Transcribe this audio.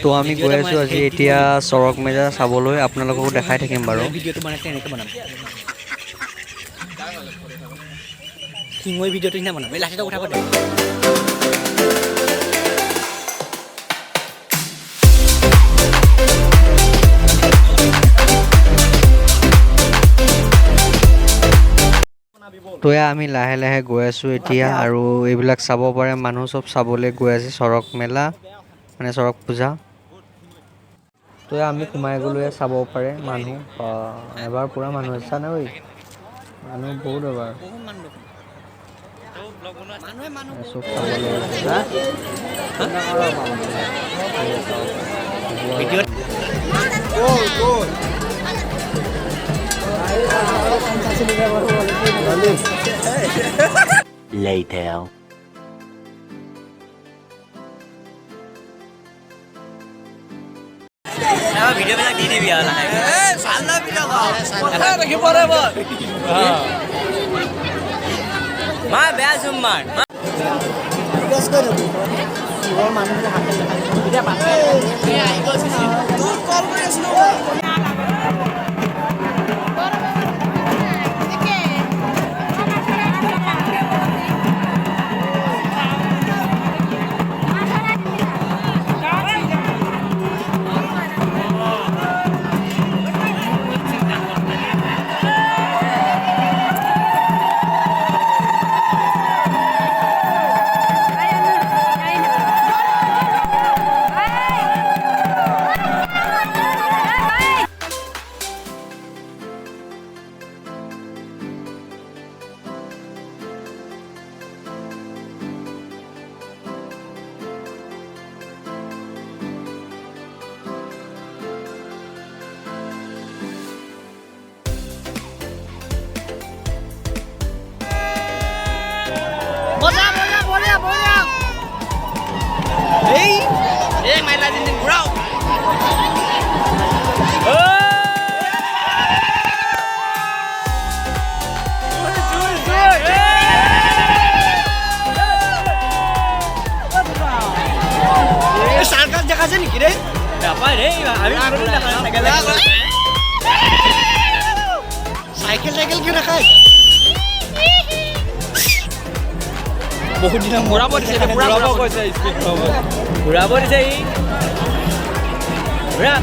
তো আমি গৈ আছোঁ আজি এতিয়া চৰক মেলা চাবলৈ, আপোনালোককো দেখাই থাকিম বাৰু। ভিডিঅ'টো বনাইছে এনেকৈ বনাম মই ভিডিঅ'টো নিচিনা বনাম এই লাঠিটো উঠাব দে তো আমি লাহে লাহে গৈ আছোঁ এতিয়া, আৰু এইবিলাক চাব পাৰে মানুহ চব চাবলৈ গৈ আছে চৰক মেলা মানে চৰক পূজা। তো আমি সোমাই গ'লোৱে, চাব পাৰে মানুহ এবাৰ পূৰা মানুহ আছে নে ঐ, মানুহ বহুত এবাৰ চব চাবলৈ Later. ভিডিঅ'বিলাক দি দিবি আৰু লাহে মা বেয়া জুম মাৰ চাইকেল কিয় নাখায় বহুত দিন ঘূৰাব দিছে ঘূৰাব দিছে ই ঘূৰা